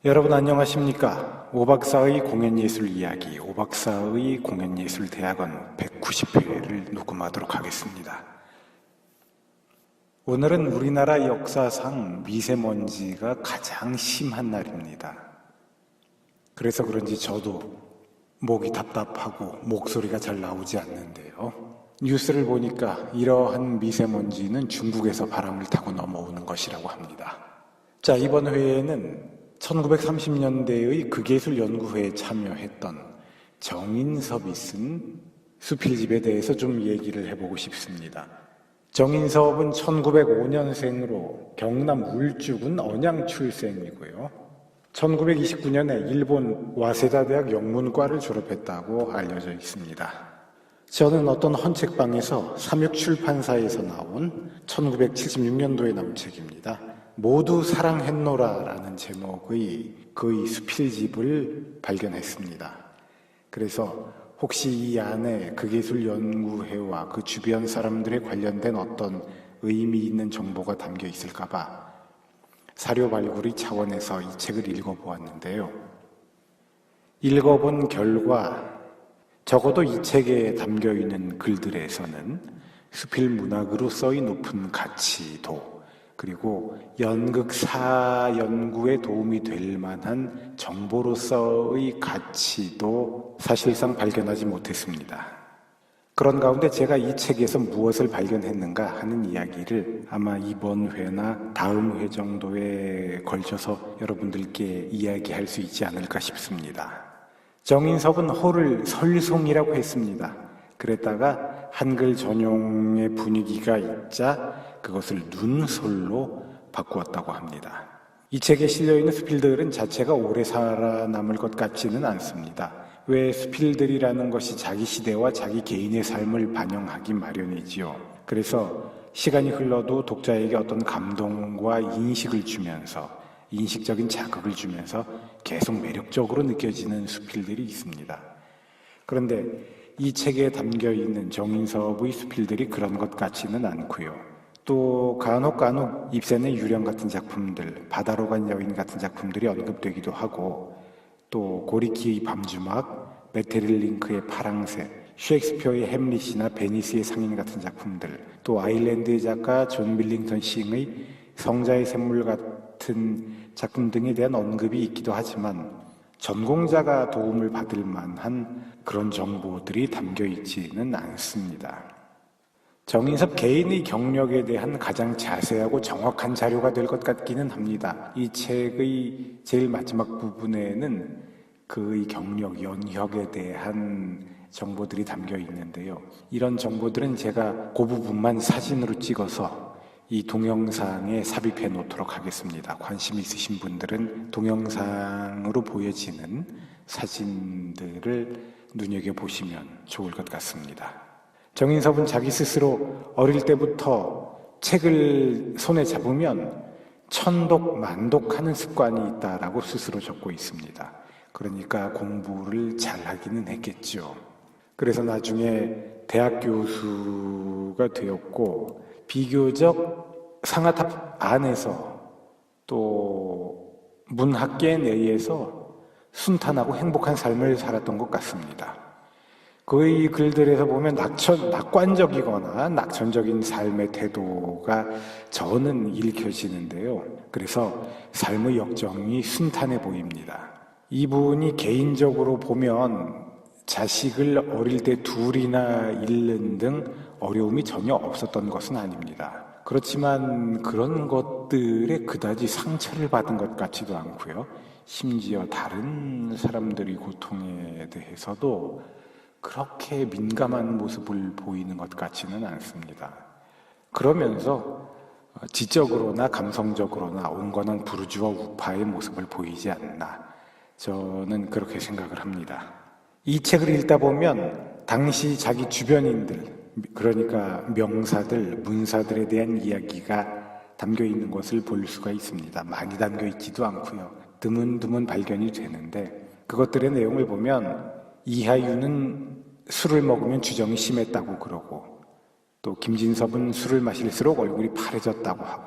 여러분 안녕하십니까? 오박사의 공연예술 이야기, 오박사의 공연예술대학원 190회를 녹음하도록 하겠습니다. 오늘은 우리나라 역사상 미세먼지가 가장 심한 날입니다. 그래서 그런지 저도 목이 답답하고 목소리가 잘 나오지 않는데요. 뉴스를 보니까 이러한 미세먼지는 중국에서 바람을 타고 넘어오는 것이라고 합니다. 자, 이번 회에는 1930년대의 극예술연구회에 참여했던 정인섭이 쓴 수필집에 대해서 좀 얘기를 해보고 싶습니다. 정인섭은 1905년생으로 경남 울주군 언양 출생이고요. 1929년에 일본 와세다 대학 영문과를 졸업했다고 알려져 있습니다. 저는 어떤 헌책방에서 삼육출판사에서 나온 1976년도에 나온 책입니다. 모두 사랑했노라라는 제목의 그의 수필집을 발견했습니다. 그래서 혹시 이 안에 극예술연구회와 그 주변 사람들에 관련된 어떤 의미 있는 정보가 담겨 있을까봐 사료 발굴의 차원에서 이 책을 읽어보았는데요. 읽어본 결과 적어도 이 책에 담겨있는 글들에서는 수필 문학으로 써이 높은 가치도 그리고 연극사 연구에 도움이 될 만한 정보로서의 가치도 사실상 발견하지 못했습니다. 그런 가운데 제가 이 책에서 무엇을 발견했는가 하는 이야기를 아마 이번 회나 다음 회 정도에 걸쳐서 여러분들께 이야기할 수 있지 않을까 싶습니다. 정인섭은 호를 설송이라고 했습니다. 그랬다가 한글 전용의 분위기가 있자 그것을 눈솔로 바꾸었다고 합니다. 이 책에 실려있는 수필들은 자체가 오래 살아남을 것 같지는 않습니다. 왜 수필들이라는 것이 자기 시대와 자기 개인의 삶을 반영하기 마련이지요. 그래서 시간이 흘러도 독자에게 어떤 감동과 인식을 주면서 인식적인 자극을 주면서 계속 매력적으로 느껴지는 수필들이 있습니다. 그런데 이 책에 담겨있는 정인섭의 수필들이 그런 것 같지는 않고요. 또 간혹 입센의 유령 같은 작품들, 바다로 간 여인 같은 작품들이 언급되기도 하고 또 고리키의 밤주막, 메테릴 링크의 파랑새, 셰익스피어의 햄릿이나 베니스의 상인 같은 작품들, 또 아일랜드의 작가 존 밀링턴 싱의 성자의 샘물 같은 작품 등에 대한 언급이 있기도 하지만 전공자가 도움을 받을 만한 그런 정보들이 담겨 있지는 않습니다. 정인섭 개인의 경력에 대한 가장 자세하고 정확한 자료가 될 것 같기는 합니다. 이 책의 제일 마지막 부분에는 그의 경력, 연혁에 대한 정보들이 담겨 있는데요. 이런 정보들은 제가 그 부분만 사진으로 찍어서 이 동영상에 삽입해 놓도록 하겠습니다. 관심 있으신 분들은 동영상으로 보여지는 사진들을 눈여겨보시면 좋을 것 같습니다. 정인섭은 자기 스스로 어릴 때부터 책을 손에 잡으면 천독, 만독하는 습관이 있다라고 스스로 적고 있습니다. 그러니까 공부를 잘하기는 했겠죠. 그래서 나중에 대학 교수가 되었고 비교적 상아탑 안에서 또 문학계 내에서 순탄하고 행복한 삶을 살았던 것 같습니다. 그의 글들에서 보면 낙관적이거나 낙천적인 삶의 태도가 저는 읽혀지는데요. 그래서 삶의 역정이 순탄해 보입니다. 이분이 개인적으로 보면 자식을 어릴 때 둘이나 잃는 등 어려움이 전혀 없었던 것은 아닙니다. 그렇지만 그런 것들에 그다지 상처를 받은 것 같지도 않고요. 심지어 다른 사람들의 고통에 대해서도 그렇게 민감한 모습을 보이는 것 같지는 않습니다. 그러면서 지적으로나 감성적으로나 온건한 부르주아 우파의 모습을 보이지 않나 저는 그렇게 생각을 합니다. 이 책을 읽다 보면 당시 자기 주변인들, 그러니까 명사들, 문사들에 대한 이야기가 담겨 있는 것을 볼 수가 있습니다. 많이 담겨 있지도 않고요. 드문드문 발견이 되는데 그것들의 내용을 보면 이하유는 술을 먹으면 주정이 심했다고 그러고 또 김진섭은 술을 마실수록 얼굴이 파래졌다고 하고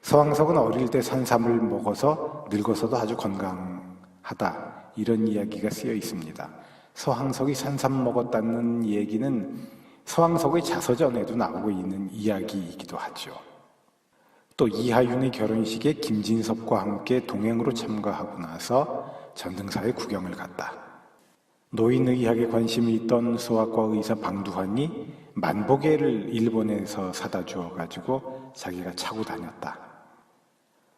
서왕석은 어릴 때 산삼을 먹어서 늙어서도 아주 건강하다, 이런 이야기가 쓰여 있습니다. 서왕석이 산삼 먹었다는 얘기는 서왕석의 자서전에도 나오고 있는 이야기이기도 하죠. 또 이하윤의 결혼식에 김진섭과 함께 동행으로 참가하고 나서 전등사에 구경을 갔다. 노인의학에 관심이 있던 소아과 의사 방두환이 만보개를 일본에서 사다 주어가지고 자기가 차고 다녔다.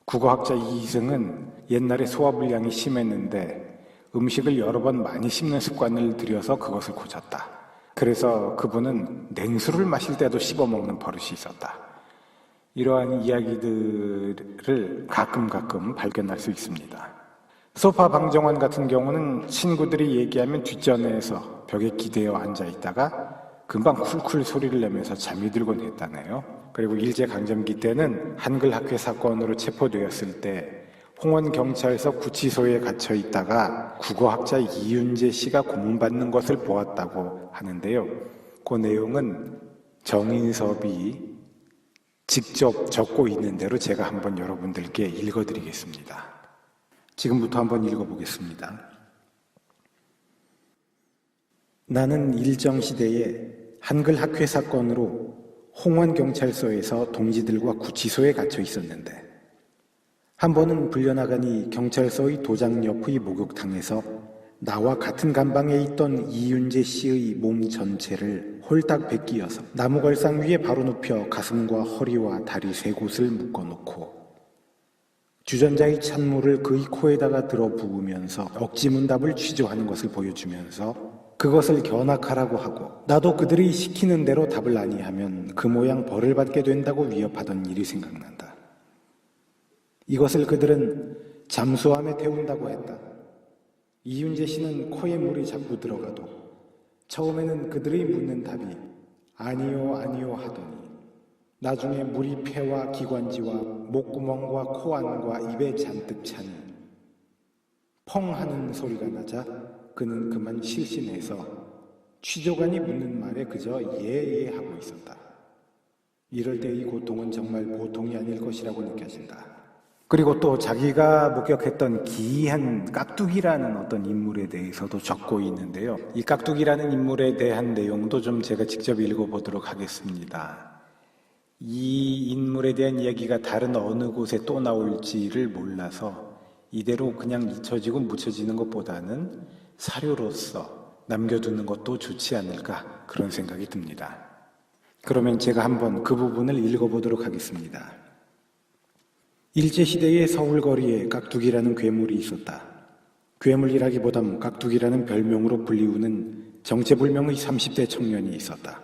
국어학자 이희승은 옛날에 소화불량이 심했는데 음식을 여러 번 많이 씹는 습관을 들여서 그것을 고쳤다. 그래서 그분은 냉수를 마실 때도 씹어먹는 버릇이 있었다. 이러한 이야기들을 가끔 발견할 수 있습니다. 소파 방정환 같은 경우는 친구들이 얘기하면 뒷전에서 벽에 기대어 앉아있다가 금방 쿨쿨 소리를 내면서 잠이 들곤 했다네요. 그리고 일제강점기 때는 한글 학회 사건으로 체포되었을 때 홍원경찰서 구치소에 갇혀 있다가 국어학자 이윤재 씨가 고문받는 것을 보았다고 하는데요. 그 내용은 정인섭이 직접 적고 있는 대로 제가 한번 여러분들께 읽어드리겠습니다. 지금부터 한번 읽어보겠습니다. 나는 일정시대에 한글 학회 사건으로 홍원경찰서에서 동지들과 구치소에 갇혀 있었는데 한 번은 불려나가니 경찰서의 도장 옆의 목욕탕에서 나와 같은 감방에 있던 이윤재 씨의 몸 전체를 홀딱 베끼어서 나무걸상 위에 바로 눕혀 가슴과 허리와 다리 세 곳을 묶어놓고 주전자의 찬물을 그의 코에다가 들어 부으면서 억지문답을 취조하는 것을 보여주면서 그것을 견학하라고 하고 나도 그들이 시키는 대로 답을 아니하면 그 모양 벌을 받게 된다고 위협하던 일이 생각난다. 이것을 그들은 잠수함에 태운다고 했다. 이윤재 씨는 코에 물이 자꾸 들어가도 처음에는 그들이 묻는 답이 아니요 하더니 나중에 물이 폐와 기관지와 목구멍과 코안과 입에 잔뜩 차니 펑 하는 소리가 나자 그는 그만 실신해서 취조관이 묻는 말에 그저 예 하고 있었다. 이럴 때 이 고통은 정말 보통이 아닐 것이라고 느껴진다. 그리고 또 자기가 목격했던 기이한 깍두기라는 어떤 인물에 대해서도 적고 있는데요. 이 깍두기라는 인물에 대한 내용도 좀 제가 직접 읽어보도록 하겠습니다. 이 인물에 대한 이야기가 다른 어느 곳에 또 나올지를 몰라서 이대로 그냥 잊혀지고 묻혀지는 것보다는 사료로서 남겨두는 것도 좋지 않을까, 그런 생각이 듭니다. 그러면 제가 한번 그 부분을 읽어보도록 하겠습니다. 일제시대의 서울거리에 깍두기라는 괴물이 있었다. 괴물이라기보단 깍두기라는 별명으로 불리우는 정체불명의 30대 청년이 있었다.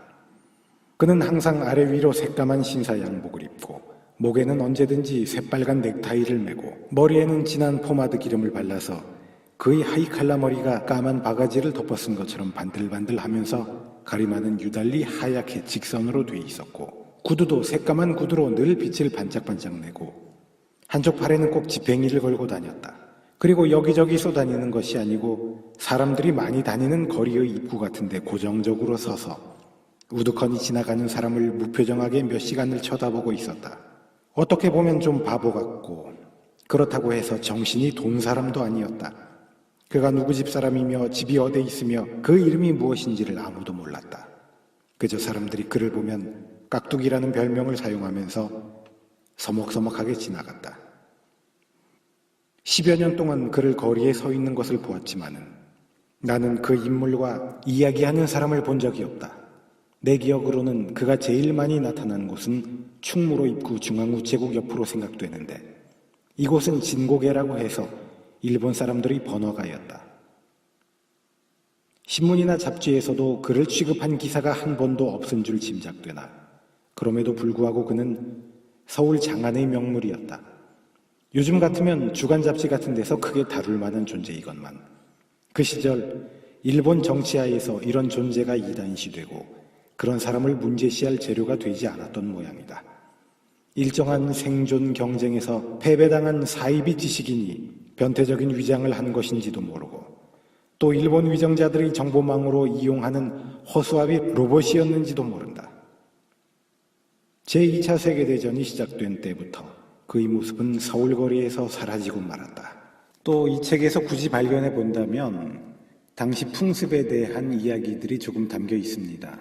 그는 항상 아래 위로 새까만 신사 양복을 입고 목에는 언제든지 새빨간 넥타이를 메고 머리에는 진한 포마드 기름을 발라서 그의 하이칼라 머리가 까만 바가지를 덮어쓴 것처럼 반들반들하면서 가리마는 유달리 하얗게 직선으로 돼 있었고 구두도 새까만 구두로 늘 빛을 반짝반짝 내고 한쪽 팔에는 꼭 지팽이를 걸고 다녔다. 그리고 여기저기 쏘다니는 것이 아니고 사람들이 많이 다니는 거리의 입구 같은 데 고정적으로 서서 우두커니 지나가는 사람을 무표정하게 몇 시간을 쳐다보고 있었다. 어떻게 보면 좀 바보 같고 그렇다고 해서 정신이 돈 사람도 아니었다. 그가 누구 집 사람이며 집이 어디 있으며 그 이름이 무엇인지를 아무도 몰랐다. 그저 사람들이 그를 보면 깍두기라는 별명을 사용하면서 서먹서먹하게 지나갔다. 10여 년 동안 그를 거리에 서 있는 것을 보았지만은 나는 그 인물과 이야기하는 사람을 본 적이 없다. 내 기억으로는 그가 제일 많이 나타난 곳은 충무로 입구 중앙우체국 옆으로 생각되는데 이곳은 진고개라고 해서 일본 사람들의 번화가였다. 신문이나 잡지에서도 그를 취급한 기사가 한 번도 없은 줄 짐작되나 그럼에도 불구하고 그는 서울 장안의 명물이었다. 요즘 같으면 주간 잡지 같은 데서 크게 다룰 만한 존재이건만 그 시절 일본 정치하에서 이런 존재가 이단시되고 그런 사람을 문제시할 재료가 되지 않았던 모양이다. 일정한 생존 경쟁에서 패배당한 사이비 지식인이 변태적인 위장을 한 것인지도 모르고 또 일본 위정자들이 정보망으로 이용하는 허수아비 로봇이었는지도 모른다. 제2차 세계대전이 시작된 때부터 그 그의 모습은 서울거리에서 사라지고 말았다. 또 이 책에서 굳이 발견해 본다면 당시 풍습에 대한 이야기들이 조금 담겨 있습니다.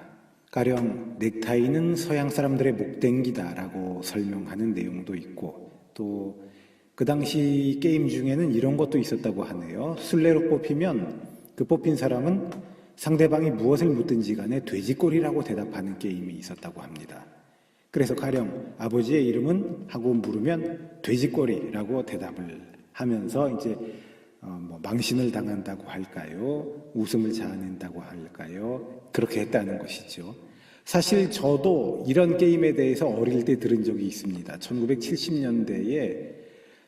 가령 넥타이는 서양 사람들의 목댕기다라고 설명하는 내용도 있고, 또 그 당시 게임 중에는 이런 것도 있었다고 하네요. 술래로 뽑히면 그 뽑힌 사람은 상대방이 무엇을 묻든지 간에 돼지꼬리라고 대답하는 게임이 있었다고 합니다. 그래서 가령 아버지의 이름은 하고 물으면 돼지꼬리라고 대답을 하면서 이제 망신을 당한다고 할까요? 웃음을 자아낸다고 할까요? 그렇게 했다는 것이죠. 사실 저도 이런 게임에 대해서 어릴 때 들은 적이 있습니다. 1970년대에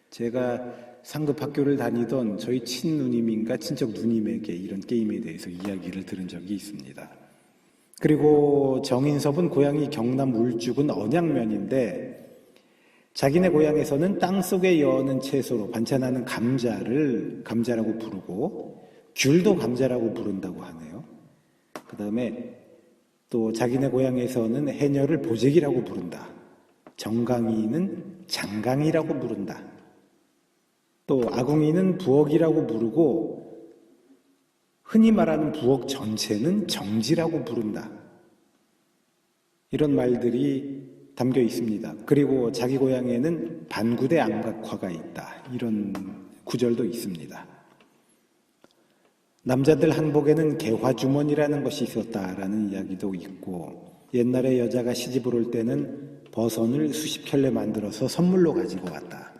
제가 상급 학교를 다니던 저희 친누님인가 친척 누님에게 이런 게임에 대해서 이야기를 들은 적이 있습니다. 그리고 정인섭은 고향이 경남 울주군 언양면인데 자기네 고향에서는 땅속에 여는 채소로 반찬하는 감자를 감자라고 부르고 귤도 감자라고 부른다고 하네요. 그 다음에 또 자기네 고향에서는 해녀를 보재기라고 부른다. 정강이는 장강이라고 부른다. 또 아궁이는 부엌이라고 부르고 흔히 말하는 부엌 전체는 정지라고 부른다. 이런 말들이 담겨 있습니다. 그리고 자기 고향에는 반구대 암각화가 있다. 이런 구절도 있습니다. 남자들 한복에는 개화주머니라는 것이 있었다라는 이야기도 있고, 옛날에 여자가 시집을 올 때는 버선을 수십 켤레 만들어서 선물로 가지고 왔다.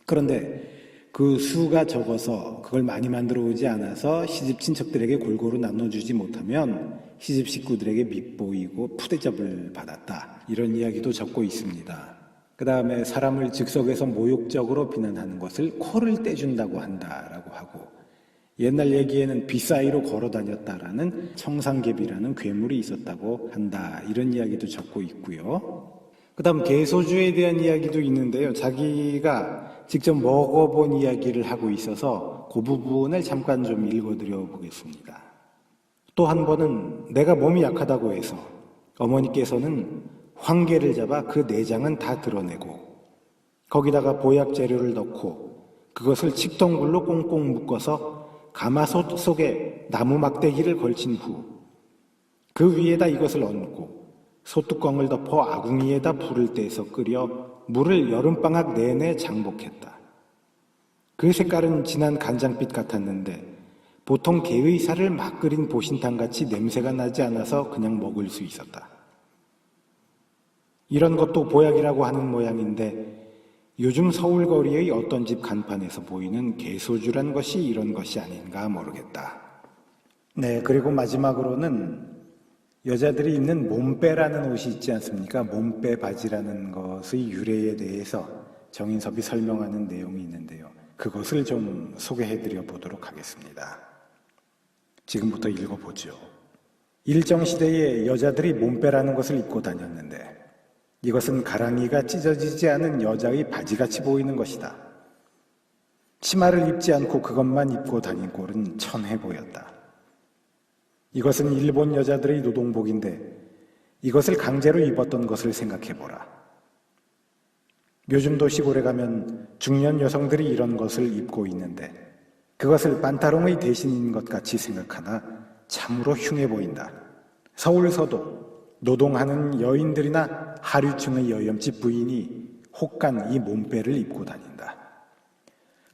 그런데 그 수가 적어서 그걸 많이 만들어 오지 않아서 시집 친척들에게 골고루 나눠주지 못하면 시집 식구들에게 밉보이고 푸대접을 받았다. 이런 이야기도 적고 있습니다. 그 다음에 사람을 즉석에서 모욕적으로 비난하는 것을 코를 떼준다고 한다라고 하고, 옛날 얘기에는 빗사이로 걸어 다녔다라는 청산개비라는 괴물이 있었다고 한다. 이런 이야기도 적고 있고요. 그 다음 개소주에 대한 이야기도 있는데요. 자기가 직접 먹어본 이야기를 하고 있어서 그 부분을 잠깐 좀 읽어드려 보겠습니다. 또 한 번은 내가 몸이 약하다고 해서 어머니께서는 황게를 잡아 그 내장은 다 드러내고 거기다가 보약 재료를 넣고 그것을 칡덩굴로 꽁꽁 묶어서 가마솥 속에 나무 막대기를 걸친 후 그 위에다 이것을 얹고 솥뚜껑을 덮어 아궁이에다 불을 떼서 끓여 물을 여름방학 내내 장복했다. 그 색깔은 진한 간장빛 같았는데 보통 게의 살을 막 끓인 보신탕같이 냄새가 나지 않아서 그냥 먹을 수 있었다. 이런 것도 보약이라고 하는 모양인데 요즘 서울거리의 어떤 집 간판에서 보이는 개소주란 것이 이런 것이 아닌가 모르겠다. 네, 그리고 마지막으로는 여자들이 입는 몸빼라는 옷이 있지 않습니까? 몸빼 바지라는 것의 유래에 대해서 정인섭이 설명하는 내용이 있는데요. 그것을 좀 소개해드려 보도록 하겠습니다. 지금부터 읽어보죠. 일정 시대에 여자들이 몸빼라는 것을 입고 다녔는데 이것은 가랑이가 찢어지지 않은 여자의 바지같이 보이는 것이다. 치마를 입지 않고 그것만 입고 다닌 꼴은 천해 보였다. 이것은 일본 여자들의 노동복인데 이것을 강제로 입었던 것을 생각해보라. 요즘도 시골에 가면 중년 여성들이 이런 것을 입고 있는데 그것을 반타롱의 대신인 것 같이 생각하나 참으로 흉해 보인다. 서울서도 노동하는 여인들이나 하류층의 여염집 부인이 혹간 이 몸빼를 입고 다닌다.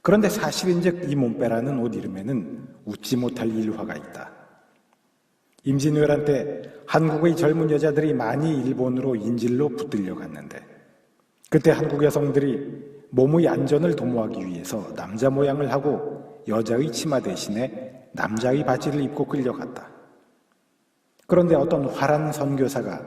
그런데 사실인즉 이 몸빼라는 옷 이름에는 웃지 못할 일화가 있다. 임진왜란 때 한국의 젊은 여자들이 많이 일본으로 인질로 붙들려 갔는데 그때 한국 여성들이 몸의 안전을 도모하기 위해서 남자 모양을 하고 여자의 치마 대신에 남자의 바지를 입고 끌려갔다. 그런데 어떤 화란 선교사가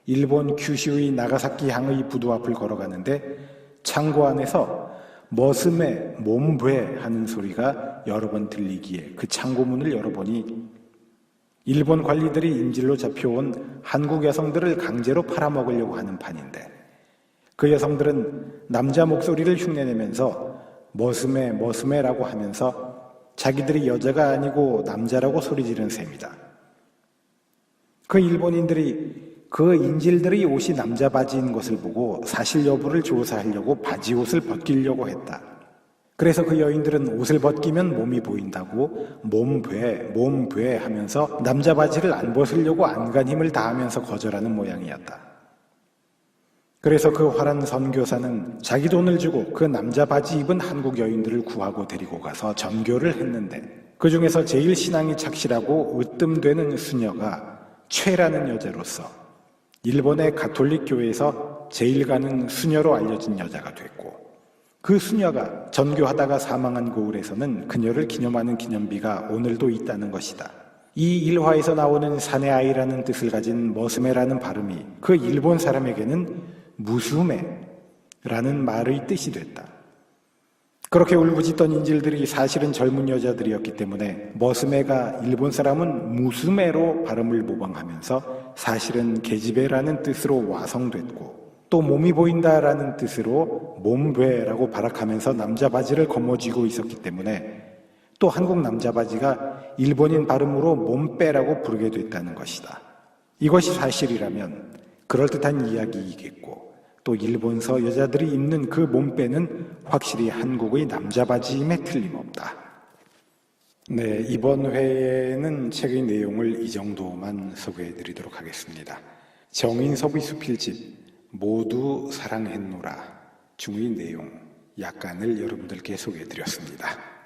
일본 큐슈의 나가사키 항의 부두 앞을 걸어가는데 창고 안에서 머슴의 몸배 하는 소리가 여러 번 들리기에 그 창고 문을 열어보니 일본 관리들이 인질로 잡혀온 한국 여성들을 강제로 팔아먹으려고 하는 판인데 그 여성들은 남자 목소리를 흉내내면서 머슴애라고 하면서 자기들이 여자가 아니고 남자라고 소리 지른 셈이다. 그 일본인들이 그 인질들의 옷이 남자 바지인 것을 보고 사실 여부를 조사하려고 바지 옷을 벗기려고 했다. 그래서 그 여인들은 옷을 벗기면 몸이 보인다고 몸괴 하면서 남자 바지를 안 벗으려고 안간 힘을 다하면서 거절하는 모양이었다. 그래서 그 화란 선교사는 자기 돈을 주고 그 남자 바지 입은 한국 여인들을 구하고 데리고 가서 전교를 했는데 그 중에서 제일 신앙이 착실하고 으뜸되는 수녀가 최라는 여자로서 일본의 가톨릭 교회에서 제일 가는 수녀로 알려진 여자가 됐고 그 수녀가 전교하다가 사망한 고을에서는 그녀를 기념하는 기념비가 오늘도 있다는 것이다. 이 일화에서 나오는 사내 아이라는 뜻을 가진 머스메라는 발음이 그 일본 사람에게는 무스메라는 말의 뜻이 됐다. 그렇게 울부짖던 인질들이 사실은 젊은 여자들이었기 때문에 머스메가 일본 사람은 무스메로 발음을 모방하면서 사실은 계집애라는 뜻으로 와성됐고 또 몸이 보인다라는 뜻으로 몸괴라고 발악하면서 남자 바지를 거머쥐고 있었기 때문에 또 한국 남자 바지가 일본인 발음으로 몸빼라고 부르게 됐다는 것이다. 이것이 사실이라면 그럴듯한 이야기이겠고 또 일본서 여자들이 입는 그 몸빼는 확실히 한국의 남자 바지임에 틀림없다. 네, 이번 회에는 책의 내용을 이 정도만 소개해드리도록 하겠습니다. 정인섭의 수필집 모두 사랑했노라 중의 내용 약간을 여러분들께 소개해드렸습니다.